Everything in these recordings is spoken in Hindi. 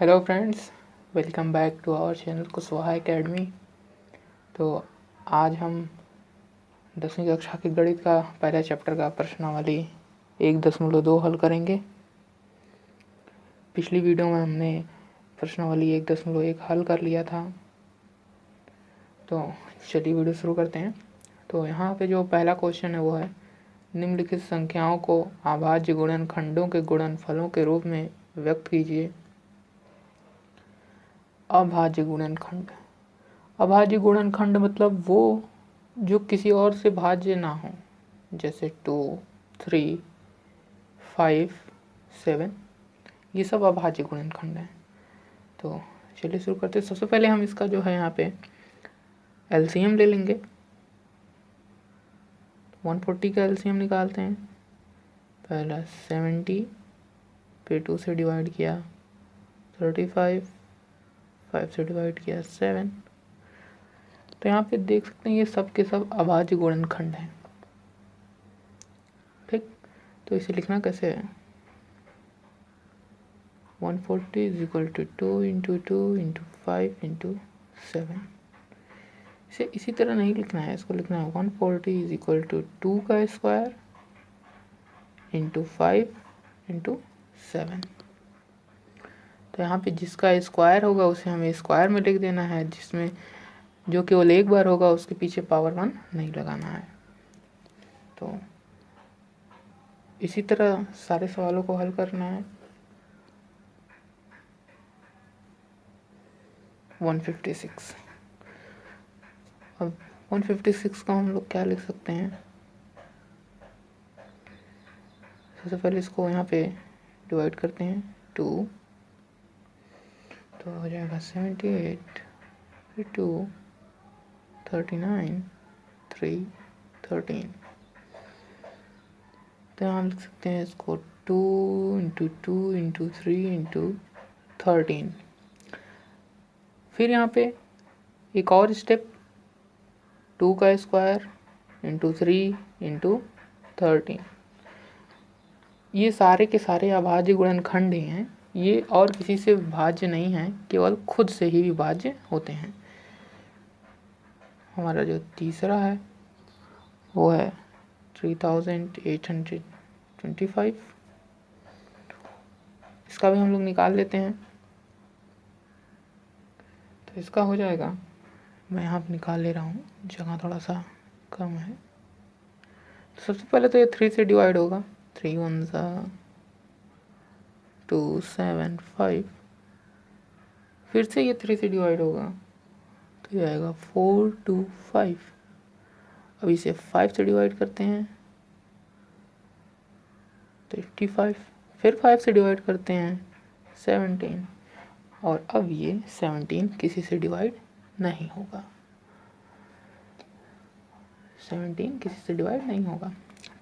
Hello friends, welcome back to our channel Kushwaha academy. तो आज हम 10वीं कक्षा के गणित का पहला चैप्टर का प्रश्नावली 1.2 हल करेंगे। पिछली वीडियो में हमने प्रश्नावली 1.1 हल कर लिया था। तो चलिए वीडियो शुरू करते हैं। तो यहाँ पे जो पहला क्वेश्चन है वो है, निम्नलिखित संख्याओं को अभाज्य गुणनखंडों के गुणनफलों के रूप में व्यक्त कीजिए। अभाज्य गुणनखंड। अभाज्य गुणनखंड मतलब वो जो किसी और से भाज्य ना हो, जैसे 2, 3, 5, 7, ये सब अभाज्य गुणनखंड हैं। तो चलिए शुरू करते हैं। सबसे पहले हम इसका जो है यहाँ पे एलसीएम ले लेंगे। 140 का एलसीएम निकालते हैं। पहला 70 पे 2 से डिवाइड किया 35, 5 से डिवाइड किया 7। तो यहाँ पे देख सकते हैं ये सब के सब अभाज्य गुणनखंड हैं। ठीक, तो इसे लिखना कैसे है? 140 is equal to 2 into 2 into 5 into 7। इसे इसी तरह नहीं लिखना है, इसको लिखना है 140 इज इक्वल टू 2 का स्क्वायर इंटू 5 इंटू 7। तो यहाँ पे जिसका स्क्वायर होगा उसे हमें स्क्वायर में लिख देना है, जिसमें जो केवल एक बार होगा उसके पीछे पावर 1 नहीं लगाना है। तो इसी तरह सारे सवालों को हल करना है। 156। अब 156 का हम लोग क्या लिख सकते हैं? सबसे पहले इसको यहाँ पे डिवाइड करते हैं 2, तो हो जाएगा 78, फिर 2, 39, 3, 13। तो यहाँ हम लिख सकते हैं इसको 2 इंटू 2 इंटू 3 इंटू 13। फिर यहाँ पे एक और स्टेप, 2 का स्क्वायर इंटू 3 इंटू 13। ये सारे के सारे अभाज्य गुणनखंड ही हैं। ये और किसी से विभाज्य नहीं हैं, केवल खुद से ही विभाज्य होते हैं। हमारा जो तीसरा है वो है 3825। इसका भी हम लोग निकाल लेते हैं। तो इसका हो जाएगा, मैं यहाँ पे निकाल ले रहा हूँ, जगह थोड़ा सा कम है। तो सबसे पहले तो ये 3 से डिवाइड होगा। 3 1 2 7 5। फिर से ये 3 से डिवाइड होगा, तो ये आएगा 4 2 5। अब इसे 5 से डिवाइड करते हैं तो 85। फिर 5 से डिवाइड करते हैं 17, और अब ये 17 किसी से डिवाइड नहीं होगा। 17 किसी से डिवाइड नहीं होगा।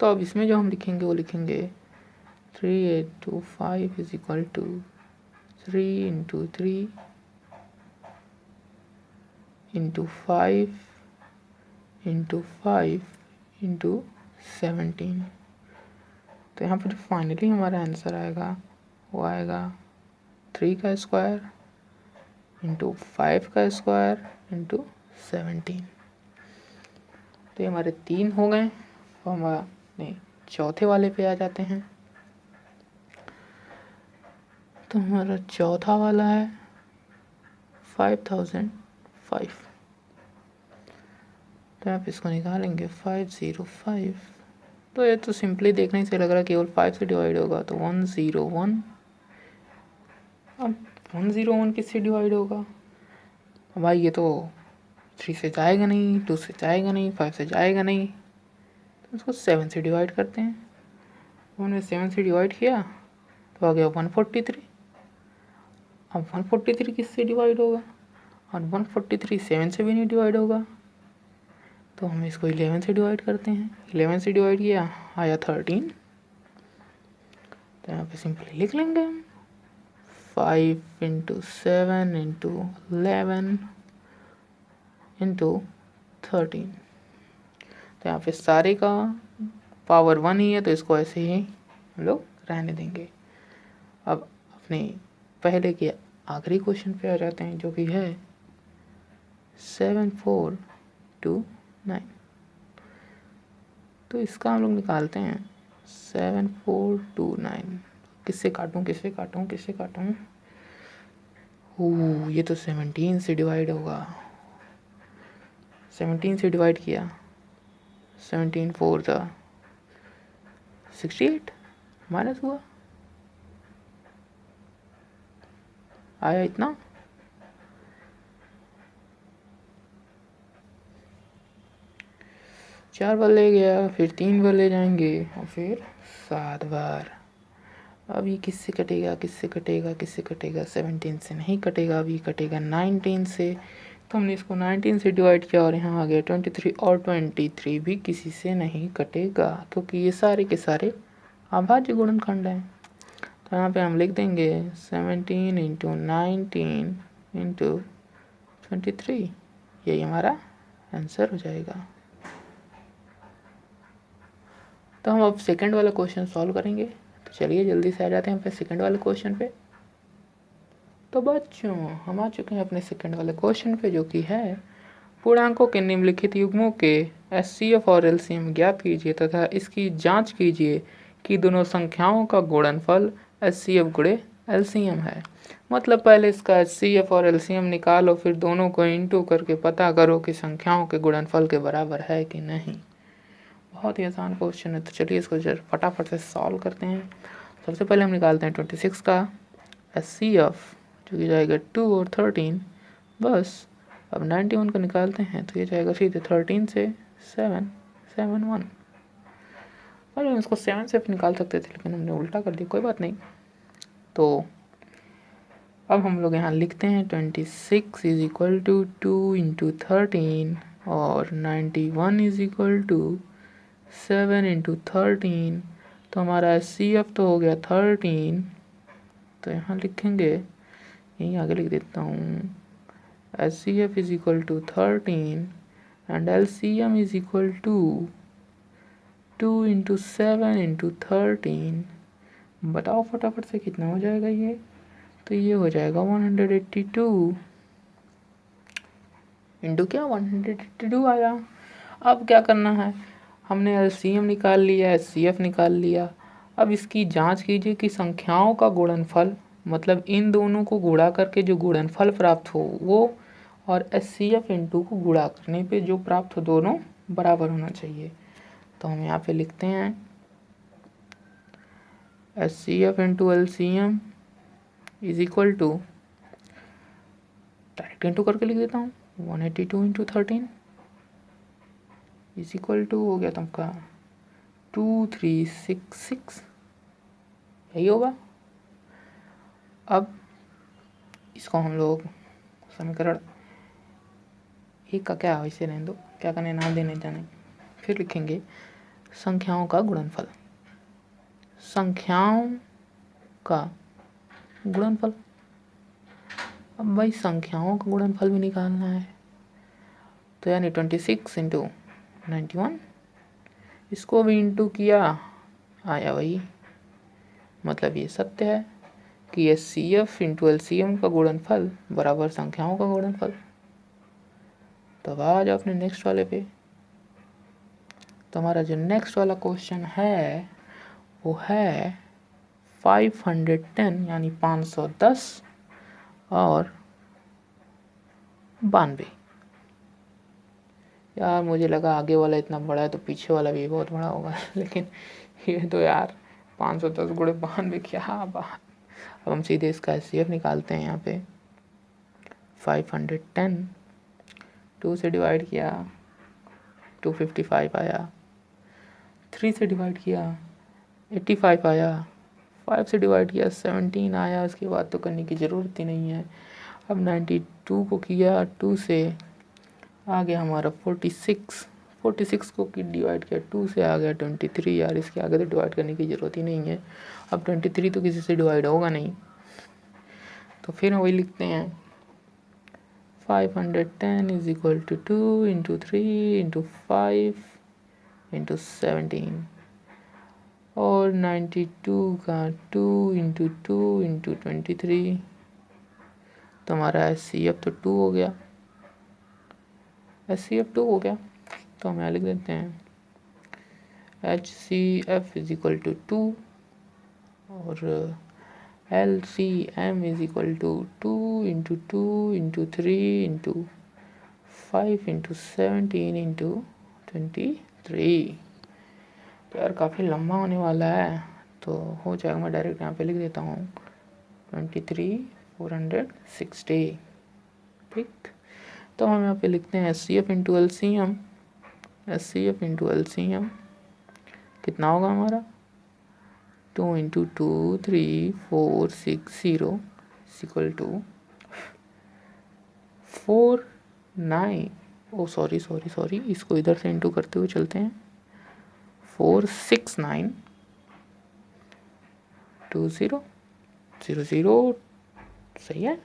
तो अब इसमें जो हम लिखेंगे वो लिखेंगे 3825 is equal to 3 into 3 into 5 into 5 into 17। तो यहाँ पर जो फाइनली हमारा आंसर आएगा वो आएगा 3 का स्क्वायर इंटू 5 का स्क्वायर इंटू 17। तो ये हमारे 3 हो गए। तो हम अपने चौथे वाले पे आ जाते हैं। तो हमारा चौथा वाला है 5005। तो आप इसको निकालेंगे 505। तो ये तो सिंपली देखने से लग रहा है केवल 5 से डिवाइड होगा, तो 101। अब 101 किससे डिवाइड होगा? भाई ये तो 3 से जाएगा नहीं, 2 से जाएगा नहीं, 5 से जाएगा नहीं, तो इसको 7 से डिवाइड करते हैं। उन्होंने 7 से डिवाइड किया तो आ गया 143। अब 143 किससे डिवाइड होगा? और 143 7 से भी नहीं डिवाइड होगा, तो हम इसको 11 से डिवाइड करते हैं। 11 से डिवाइड किया, आया 13। तो यहाँ पे सिंपली लिख लेंगे हम 5 इंटू 7 इंटू 11 इंटू 13। तो यहाँ पे सारे का पावर 1 ही है, तो इसको ऐसे ही हम लोग रहने देंगे। अब अपने पहले के आखिरी क्वेश्चन पे आ जाते हैं जो कि है 7429। तो इसका हम लोग निकालते हैं 7429। किससे काटूं किससे काटूं किससे काटूं? ये तो 17 से डिवाइड होगा। 17 से डिवाइड किया, 17 4 ज़ा 68 माइनस हुआ, आया इतना। चार बार ले गया, फिर 3 बार ले जाएंगे और फिर 7 बार। अब ये किससे कटेगा किससे कटेगा किससे कटेगा? 17 से नहीं कटेगा, अभी कटेगा 19 से। तो हमने इसको 19 से डिवाइड किया और यहाँ आ गया 23, और 23 भी किसी से नहीं कटेगा क्योंकि ये सारे के सारे अभाज्य गुणनखंड हैं। तो यहाँ पे हम लिख देंगे 17 इंटू 19 इंटू 23, यही हमारा आंसर हो जाएगा। तो हम अब सेकंड वाला क्वेश्चन सॉल्व करेंगे। तो चलिए जल्दी से आ जाते हैं अपने सेकंड वाले क्वेश्चन पे। तो बच्चों हम आ चुके हैं अपने सेकंड वाले क्वेश्चन पे जो कि है पूर्णांकों के निम्नलिखित युग्मों के एचसीएफ और एलसीएम ज्ञात कीजिए तथा इसकी जांच कीजिए कि दोनों संख्याओं का गुणनफल एचसीएफ गुणे एलसीएम है। मतलब पहले इसका एचसीएफ और एलसीएम निकालो, फिर दोनों को इंटू करके पता करो कि संख्याओं के गुणनफल के बराबर है कि नहीं। बहुत ही आसान क्वेश्चन है, तो चलिए इसको फटाफट से सॉल्व करते हैं। सबसे पहले हम निकालते हैं 26 का एचसीएफ जो कि जाएगा 2 और 13 बस। अब 91 का निकालते हैं तो ये जाएगा सीधे 13 से 7 7 1। और हम इसको 7 से निकाल सकते थे लेकिन हमने उल्टा कर दिया, कोई बात नहीं। तो अब हम लोग यहाँ लिखते हैं 26 इज इक्वल टू 2 इंटू 13 और 91 इज इक्वल टू 7 इंटू 13। तो हमारा एचसीएफ तो हो गया 13। तो यहाँ लिखेंगे, यहीं आगे लिख देता हूँ, HCF is equal to 13 and LCM is equal to 2 into 7 into 13। बताओ फटाफट से कितना हो जाएगा ये? तो ये हो जाएगा 182 इंटू क्या 182 आया। अब क्या करना है, हमने एलसीएम निकाल लिया, एचसीएफ निकाल लिया। अब इसकी जांच कीजिए कि संख्याओं का गुणनफल, मतलब इन दोनों को गुणा करके जो गुणनफल प्राप्त हो वो, और एचसीएफ इंटू को गुणा करने पे जो प्राप्त हो, दोनों बराबर होना चाहिए। तो हम यहाँ पे लिखते हैं HCF into LCM is equal to, direct into करके लिख देता हूँ, 182 इंटू 13 इज इक्वल टू हो गया तुमका 2366, यही होगा। अब इसको हम लोग समीकरण एक का क्या वैसे रहने दो, क्या करने नाम देने जाने। फिर लिखेंगे संख्याओं का गुणनफल, संख्याओं का गुणनफल। अब भाई संख्याओं का गुणनफल भी निकालना है, तो यानी 26 इंटू 91, इसको भी इंटू किया, आया वही। मतलब ये सत्य है कि एचसीएफ इंटू एलसीएम का गुणनफल बराबर संख्याओं का गुणनफल। तो अब आ जाओ अपने नेक्स्ट वाले पे। तो हमारा जो नेक्स्ट वाला क्वेश्चन है वो है 510 यानी 510 और 92। यार मुझे लगा आगे वाला इतना बड़ा है तो पीछे वाला भी बहुत बड़ा होगा लेकिन ये तो यार 510 गुणे 92, क्या बात। अब हम सीधे इसका एचसीएफ निकालते हैं। यहाँ पे 510 2 से डिवाइड किया 255 आया, 3 से डिवाइड किया 85 आया, 5 से डिवाइड किया 17 आया। उसके बाद तो करने की ज़रूरत ही नहीं है। अब 92 को किया 2 से, आ गया हमारा 46 को डिवाइड किया 2 से, आ गया 23। यार इसके आगे तो डिवाइड करने की ज़रूरत ही नहीं है। अब 23 तो किसी से डिवाइड होगा नहीं, तो फिर वही लिखते हैं 510 is equal to 2 into 3 into 5 into 17 और 92 का 2 इंटू 23 तो हमारा HCF तो 2 हो गया, HCF 2 हो गया। तो हम यहाँ लिख देते हैं HCF इज इक्वल टू 2 और LCM is equal to 2 into 2 into 3 into 5 into 17 into 23। तो यार काफ़ी लंबा होने वाला है, तो हो जाएगा। मैं डायरेक्ट यहाँ पे लिख देता हूँ 23,460। ठीक, तो हम यहाँ पे लिखते हैं HCF into LCM। HCF into LCM कितना होगा हमारा 2 into 2 3 4 6 0 equal to 4 9। Oh sorry, इसको इधर से इंटू करते हुए चलते हैं। 4 6 9 2 0 0 0। सही है,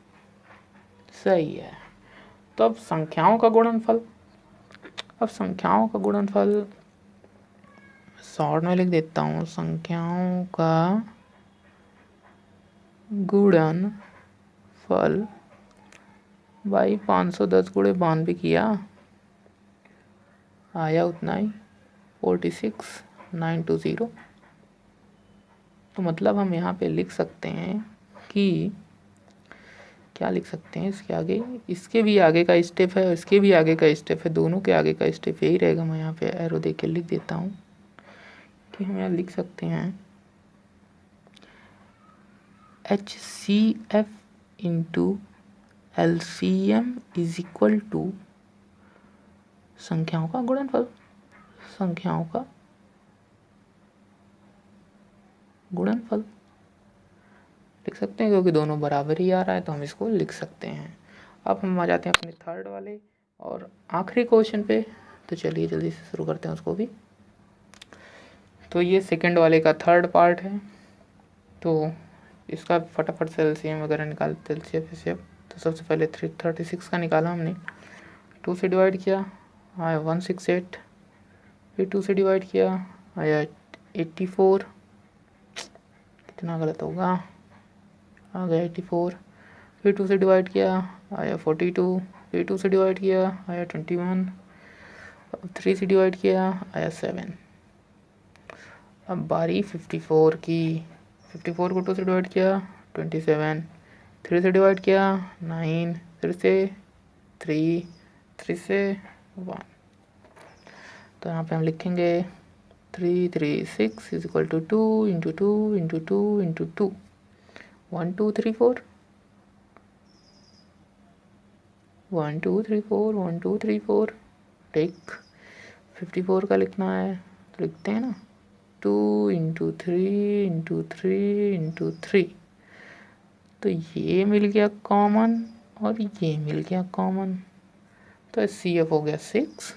सही है। तो अब संख्याओं का गुणनफल शॉर्ट में लिख देता हूँ, संख्याओं का गुणनफल भाई 510 गुणे 92 किया, आया उतना ही 46,920। तो मतलब हम यहाँ पे लिख सकते हैं कि क्या लिख सकते हैं, इसके आगे, इसके भी आगे का स्टेप है और इसके भी आगे का स्टेप है, दोनों के आगे का स्टेप यही रहेगा। मैं यहाँ पे एरो दे के लिख देता हूँ कि हम यहाँ लिख सकते हैं HCF into LCM is equal to संख्याओं का गुणनफल लिख सकते हैं, क्योंकि दोनों बराबर ही आ रहा है तो हम इसको लिख सकते हैं। अब हम आ जाते हैं अपने थर्ड वाले और आखिरी क्वेश्चन पे। तो चलिए जल्दी से शुरू करते हैं उसको भी। तो ये सेकंड वाले का थर्ड पार्ट है, तो इसका फटाफट से LCM वगैरह निकालते हैं। LCF तो सबसे पहले 336 का निकाला हमने, 2 से डिवाइड किया आया 168, फिर 2 से डिवाइड किया आया 84, कितना गलत होगा, आ गया 84, फिर 2 से डिवाइड किया आया 42, फिर 2 से डिवाइड किया आया 21, 3 से डिवाइड किया आया 7। अब बारी 54 की, 54 को 2 से डिवाइड किया 27, 3 से डिवाइड किया 9, फिर से 3, 3 से 1। तो यहाँ पे हम लिखेंगे 336 is equal to 2 into 2 into 2 into 2 1 2 3 4 1 2 3 4 1 2 3 4। Take 54 का लिखना है तो लिखते हैं ना 2 इंटू 3 इंटू 3 इंटू 3। तो ये मिल गया कॉमन और ये मिल गया कॉमन, तो HCF हो गया 6।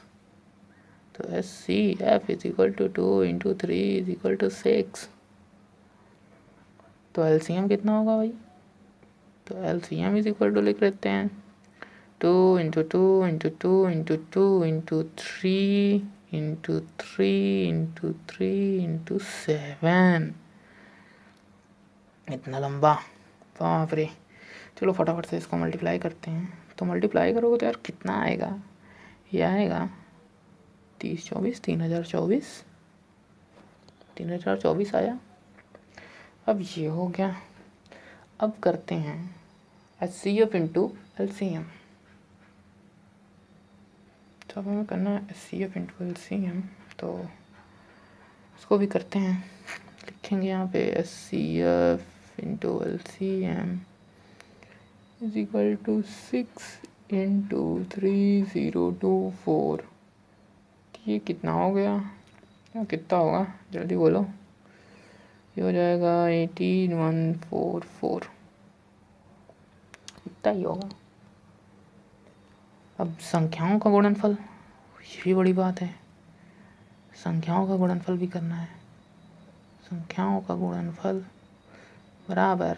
तो HCF is equal to 2 into 3 is equal to 6। तो LCM कितना होगा भाई, तो LCM इज इक्वल टू लिख लेते हैं 2 into 2 into 2 into 2 into 3 into 3 into 3 into 7। इतना लंबा, बाप रे। चलो फटाफट से इसको मल्टीप्लाई करते हैं। तो मल्टीप्लाई करोगे तो यार कितना आएगा, ये आएगा 30 24 3024 आया। अब ये हो गया। अब करते हैं HCF इंटू LCM। तो अब हमें करना है HCF इंटू LCM, तो इसको भी करते हैं। लिखेंगे यहाँ पे HCF into LCM is equal to 6 into 3024। ये कितना हो गया, कितना होगा जल्दी बोलो, ये हो जाएगा 18144, इतना ही होगा। अब संख्याओं का गुणनफल, ये भी बड़ी बात है, संख्याओं का गुणनफल भी करना है। संख्याओं का गुणनफल बराबर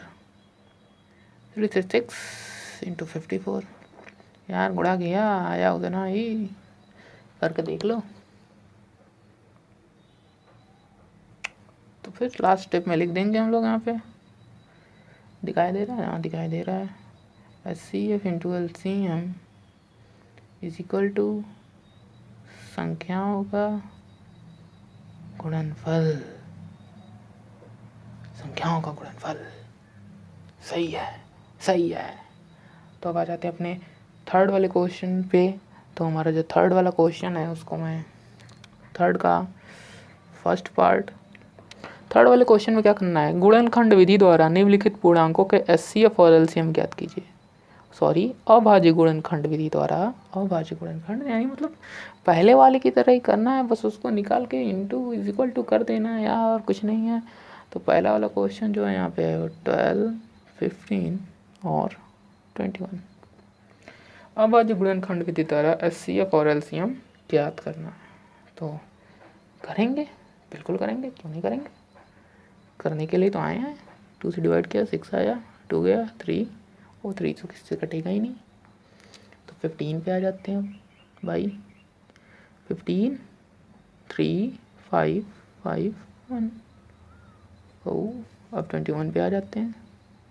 336 इंटू 54। यार गुणा गया आया उतना ही, करके देख लो। तो फिर लास्ट स्टेप में लिख देंगे हम लोग, यहाँ पे दिखाई दे रहा है, हाँ दिखाई दे रहा है। HCF into LCM is equal to संख्याओं का गुणनफल। संख्याओं का गुणनफल सही है, सही है। तो अब आ जाते हैं अपने थर्ड वाले क्वेश्चन पे। तो हमारा जो थर्ड वाला क्वेश्चन है उसको मैं थर्ड का फर्स्ट पार्ट, थर्ड वाले क्वेश्चन में क्या करना है, गुणनखंड विधि द्वारा निम्नलिखित पूर्णांकों के HCF और LCM ज्ञात कीजिए। सॉरी, अभाज्य गुणनखंड विधि द्वारा, अभाज्य गुणनखंड यानी मतलब पहले वाले की तरह ही करना है, बस उसको निकाल के इंटू इज इक्वल टू कर देना है यार, कुछ नहीं है। तो पहला वाला क्वेश्चन जो है यहाँ पे है 12, 15 और 21। अभाज्य गुणनखंड विधि द्वारा HCF और LCM ज्ञात करना है। तो करेंगे, बिल्कुल करेंगे, क्यों नहीं करेंगे। करने के लिए तो आए हैं। 2 से डिवाइड किया 6 आया, 2 गया 3, और 3 तो किससे कटेगा ही नहीं। तो 15 पे आ जाते हैं भाई। 15, 3, 5, 5, 1। ओ अब 21 पे आ जाते हैं।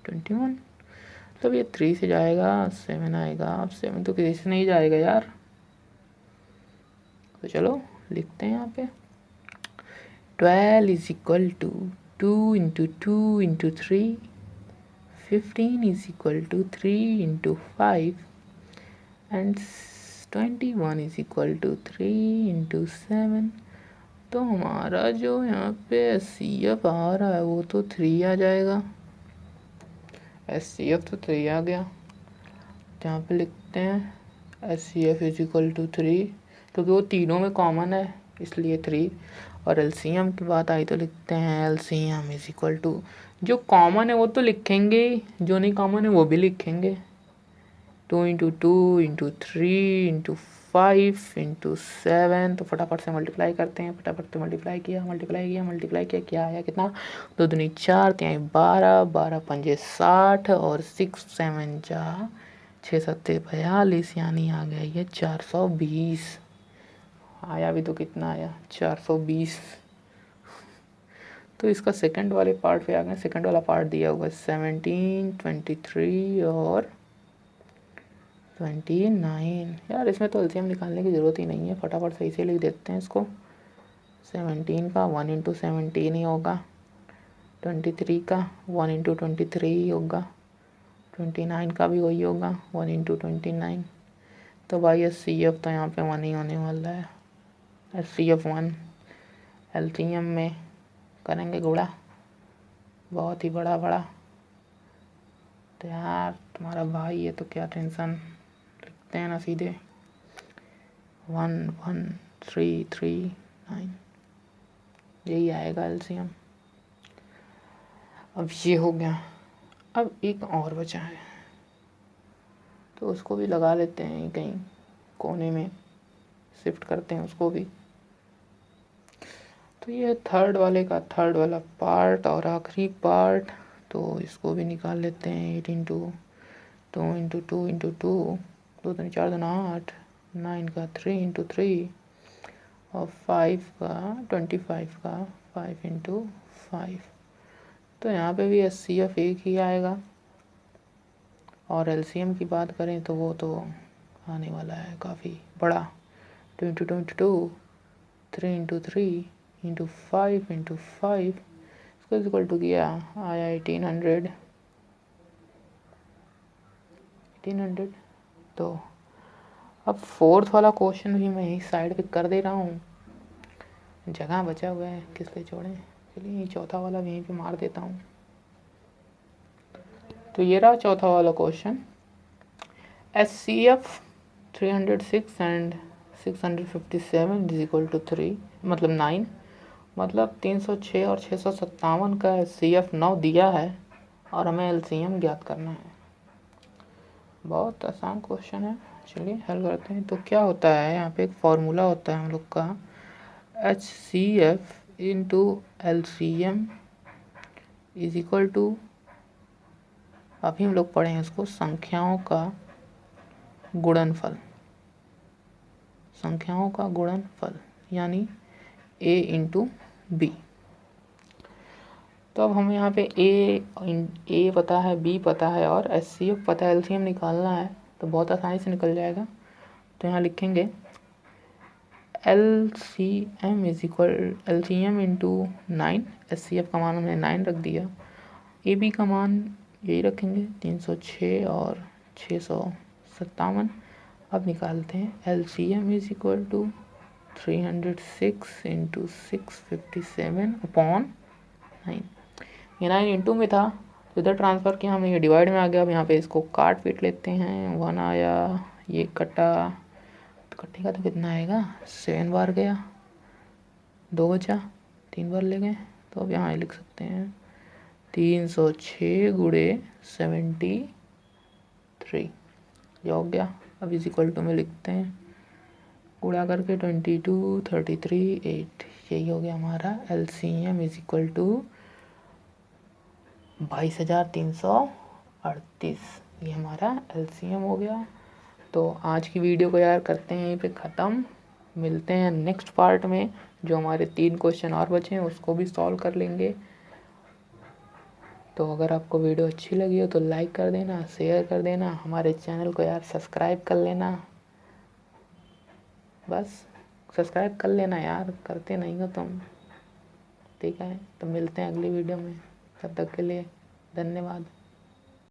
21 मतलब ये 3 से जाएगा 7 आएगा। अब 7 तो किसी से नहीं जाएगा यार। तो चलो लिखते हैं यहाँ पे 12 is equal to 2 into 2 into 3, 15 is equal to 3 into 5 and 21 is equal to 3 into 7। तो हमारा जो यहाँ पे HCF आ रहा है वो तो 3 आ जाएगा। HCF तो 3 आ गया। यहाँ पे लिखते हैं HCF इज इक्वल टू 3, क्योंकि वो तीनों में कॉमन है इसलिए 3। और LCM की बात आई तो लिखते हैं LCM इज इक्वल टू, जो कॉमन है वो तो लिखेंगे, जो नहीं कॉमन है वो भी लिखेंगे। 2 इंटू 2 इंटू 3 इंटू 5 इंटू 7। तो फटाफट से मल्टीप्लाई करते हैं। फटाफट से मल्टीप्लाई किया, क्या आया, कितना, 2 दूनी 4, 3 12, 12 पंजे 60 और 6 7 जा 6 7 42, यानी आ गया ये 420। आया भी तो कितना आया, 420। तो इसका सेकंड वाले पार्ट पे आ गए। सेकंड वाला पार्ट दिया हुआ है 17, 23 और 29। यार इसमें तो LCM निकालने की ज़रूरत ही नहीं है, फटाफट सही से लिख देते हैं इसको। 17 का 1 इंटू 17 ही होगा। 23 का 1 इंटू 23 ही होगा। 29 का भी वही होगा, 1 इंटू 29। तो भाई HCF तो यहाँ पे 1 ही होने वाला है। HCF 1। LCM में करेंगे गुड़ा, बहुत ही बड़ा बड़ा। तो यार तुम्हारा भाई है तो क्या टेंशन, लिखते हैं ना सीधे 1 1 3 3 9, यही आएगा LCM। अब ये हो गया। अब एक और बचा है तो उसको भी लगा लेते हैं, कहीं कोने में शिफ्ट करते हैं उसको भी। तो ये थर्ड वाले का थर्ड वाला पार्ट और आखिरी पार्ट। तो इसको भी निकाल लेते हैं। 8 इंटू 2 इंटू 2 इंटू 2, 2 दूनी 4 दूना 8, 9 का 3 इंटू 3 और 5 का 25 का 5 इंटू 5। तो यहाँ पे भी HCF एक ही आएगा। और LCM की बात करें तो वो तो आने वाला है काफ़ी बड़ा, 2 into 2 into 2, 3 into 3 into 5 into 5, इसको इक्वल टू किया आया 1800। तो अब फोर्थ वाला क्वेश्चन भी मैं यही साइड पे कर दे रहा हूँ, जगह बचा हुआ है किस लिए छोड़ें। चलिए चौथा वाला भी यहीं पे मार देता हूँ। तो ये रहा चौथा वाला question. HCF 306 and 657 is equal to 3, मतलब 9, मतलब 306 और 657 का HCF 9 दिया है और हमें LCM ज्ञात करना है। बहुत आसान क्वेश्चन है, चलिए हल करते हैं। तो क्या होता है, यहाँ पे एक फॉर्मूला होता है हम लोग का, HCF into LCM is equal to, अभी हम लोग पढ़े हैं इसको, संख्याओं का गुणनफल। संख्याओं का गुणनफल यानी A इंटू B। तो अब हमें यहाँ पे ए पता है, बी पता है और HCF पता है, LCM निकालना है तो बहुत आसानी से निकल जाएगा। तो यहाँ लिखेंगे LCM is equal LCM into 9, HCF का मान हमने 9 रख दिया, AB का मान यही रखेंगे 306 और 657। अब निकालते हैं LCM is equal to 306 into 657 upon 9। ये 9 इंटू में था तो इधर ट्रांसफ़र किया हमने, ये डिवाइड में आ गया। अब यहाँ पे इसको काट पीट लेते हैं, 1 आया, ये कटा तो कटेगा तो कितना आएगा, 7 बार गया, 2 बचा, 3 बार ले गए। तो अब यहाँ लिख सकते हैं 306 गुणे 73 ये हो गया। अब इज इक्वल टू में लिखते हैं, गुणा करके 22 33 8, यही हो गया हमारा LCM इज इक्वल टू 22,338, ये हमारा LCM हो गया। तो आज की वीडियो को यार करते हैं यहीं पे ख़त्म, मिलते हैं नेक्स्ट पार्ट में, जो हमारे 3 क्वेश्चन और बचे हैं उसको भी सॉल्व कर लेंगे। तो अगर आपको वीडियो अच्छी लगी हो तो लाइक कर देना, शेयर कर देना, हमारे चैनल को यार सब्सक्राइब कर लेना, बस सब्सक्राइब कर लेना यार, करते नहीं हो तुम, ठीक है। तो मिलते हैं अगली वीडियो में, तब तक के लिए धन्यवाद।